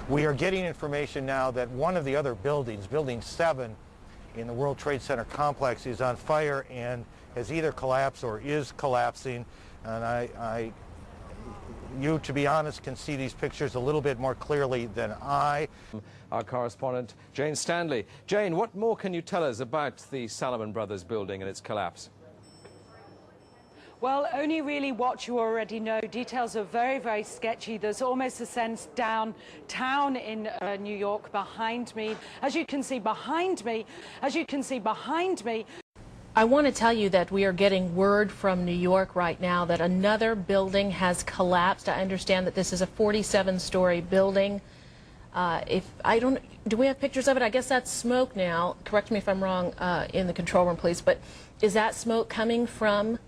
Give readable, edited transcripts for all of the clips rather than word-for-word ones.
We are getting information now that one of the other buildings, Building 7 in the World Trade Center complex, is on fire and has either collapsed or is collapsing. And you, to be honest, can see these pictures a little bit more clearly than I. Our correspondent, Jane Stanley. Jane, what more can you tell us about the Salomon Brothers building and its collapse? Well, only really what you already know. Details are very, very sketchy. There's almost a sense downtown in New York behind me. As you can see behind me, I want to tell you that we are getting word from New York right now that another building has collapsed. I understand that this is a 47-story building. Do we have pictures of it? I guess that's smoke now. Correct me if I'm wrong in the control room, please. But is that smoke coming from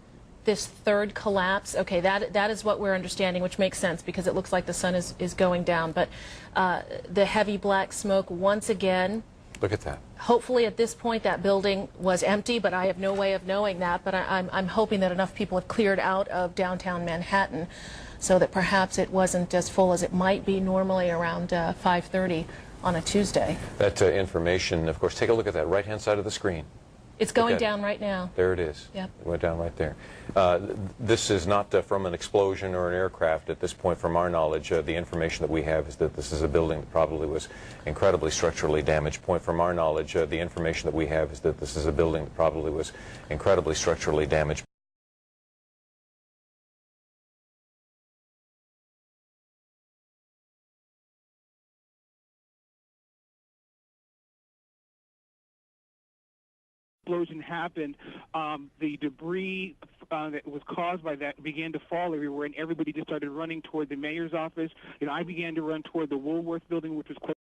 this third collapse? Okay, that is what we're understanding, which makes sense because it looks like the sun is going down. But the heavy black smoke once again. Look at that. Hopefully at this point that building was empty, but I have no way of knowing that. But I'm hoping that enough people have cleared out of downtown Manhattan so that perhaps it wasn't as full as it might be normally around 5:30 on a Tuesday. That information, of course, take a look at that right-hand side of the screen. It's going down right now. There it is. Yep. It went down right there. This is not from an explosion or an aircraft at this point. From our knowledge, the information that we have is that this is a building that probably was incredibly structurally damaged. From our knowledge, the information that we have is that this is a building that probably was incredibly structurally damaged. Explosion happened, the debris that was caused by that began to fall everywhere, and everybody just started running toward the mayor's office. I began to run toward the Woolworth building, which was close.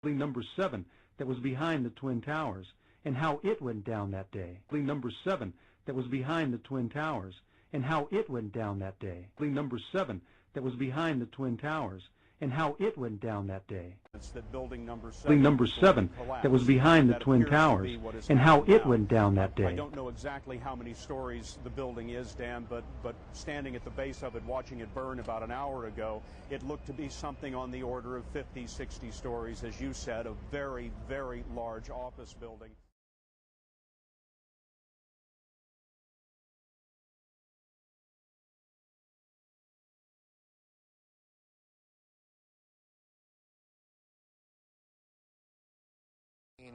Number 7 that was behind the Twin Towers and how it went down that day. Number 7 that was behind the Twin Towers and how it went down that day. Number 7 that was behind the Twin Towers and how it went down that day. That building number 7 that was behind the Twin Towers and how it went down that day. I don't know exactly how many stories the building is, Dan, but standing at the base of it, watching it burn about an hour ago, it looked to be something on the order of 50, 60 stories, as you said, a very, very large office building.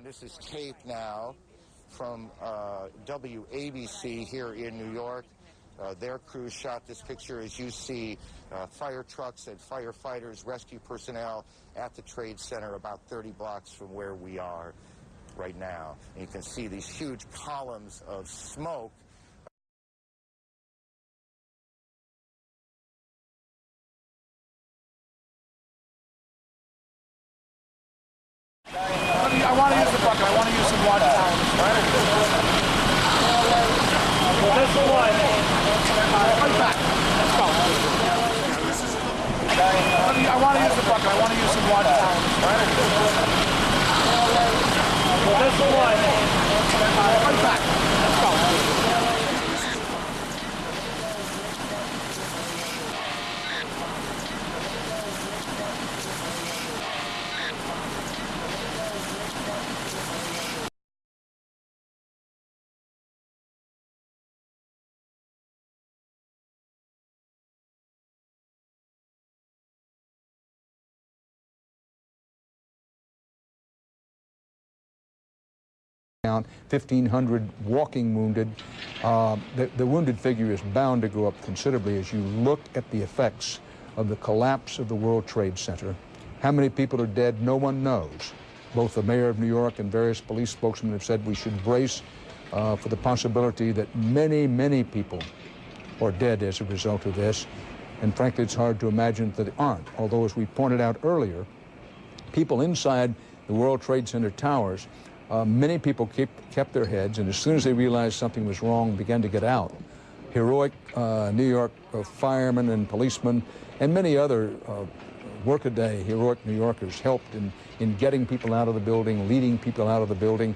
This is tape now from WABC here in New York. Their crew shot this picture. As you see, fire trucks and firefighters, rescue personnel at the Trade Center about 30 blocks from where we are right now. And you can see these huge columns of smoke. I want to use the bucket. I want to use some water towels. Well, this one. Right back. Let's go. I want to use the bucket. I want to use some water towels. Well, this one. Right back. Let's go. 1,500 walking wounded. The wounded figure is bound to go up considerably as you look at the effects of the collapse of the World Trade Center. How many people are dead, no one knows. Both the mayor of New York and various police spokesmen have said we should brace for the possibility that many, many people are dead as a result of this. And frankly, it's hard to imagine that they aren't. Although, as we pointed out earlier, people inside the World Trade Center towers, many people kept their heads, and as soon as they realized something was wrong, began to get out. Heroic New York firemen and policemen and many other workaday heroic New Yorkers helped in getting people out of the building, leading people out of the building,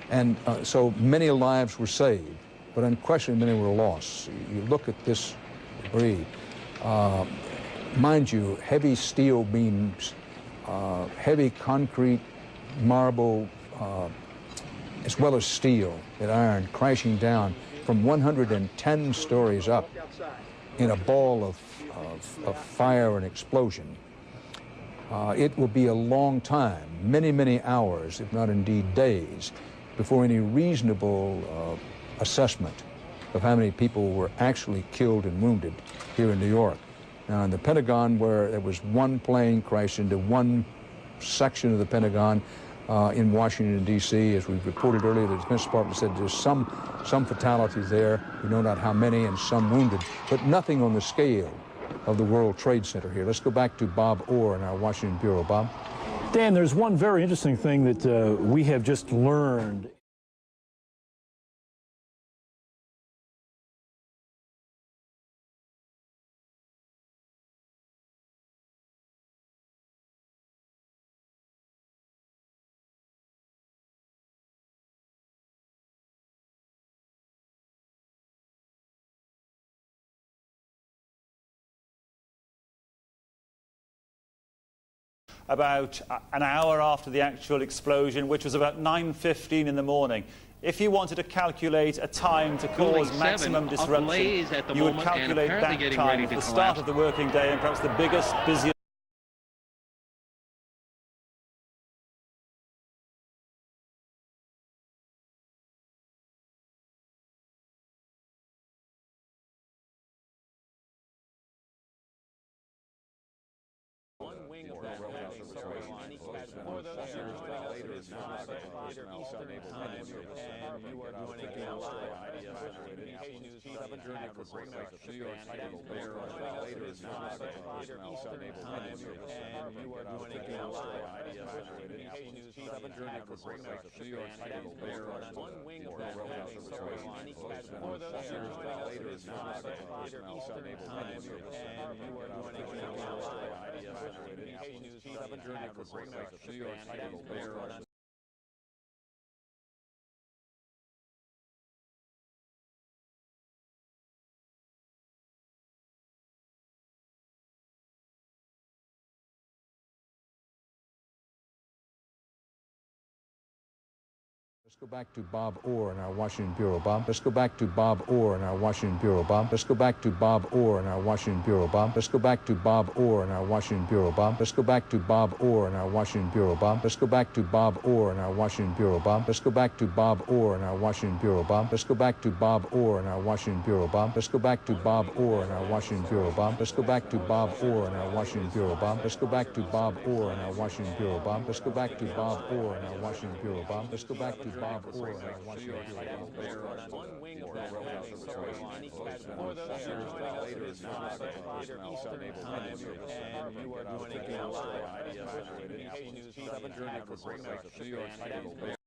and so many lives were saved, but unquestionably many were lost. You look at this debris, mind you, heavy steel beams, heavy concrete, marble, as well as steel and iron crashing down from 110 stories up in a ball of fire and explosion. It will be a long time, many, many hours, if not indeed days, before any reasonable assessment of how many people were actually killed and wounded here in New York. Now, in the Pentagon, where there was one plane crashed into one section of the Pentagon, in Washington, D.C. As we reported earlier, the Defense Department said there's some fatalities there. We know not how many, and some wounded, but nothing on the scale of the World Trade Center here. Let's go back to Bob Orr in our Washington Bureau. Bob? Dan, there's one very interesting thing that we have just learned. About an hour after the actual explosion, which was about 9:15 in the morning. If you wanted to calculate a time to cause maximum disruption, you would calculate that time at the start of the working day and perhaps the biggest, busiest Let's go back to Bob Orr in our Washington Bureau. Bob? Let's go back to Bob Orr in our Washington Bureau. Bob? Let's go back to Bob Orr in our Washington Bureau. Bob? Let's go back to Bob Orr in our Washington Bureau. Bob? Let's go back to Bob Orr in our Washington Bureau. Bob? Let's go back to Bob Orr in our Washington Bureau. Bob? Let's go back to Bob Orr in our Washington Bureau. Bob? Let's go back to Bob Orr in our Washington Bureau. Bob? Let's go back to Bob Orr in our Washington Bureau. Bob? Let's go back to Bob Orr in our Washington Bureau. Bob? Let's go back to Bob Orr in our Washington Bureau. Bob? Let's go back to Bob Orr in our Washington Bureau. Bob? Let's go back to Bob Orr in our Washington Bureau. One wing of that for those years later Eastern time, and you are doing it live.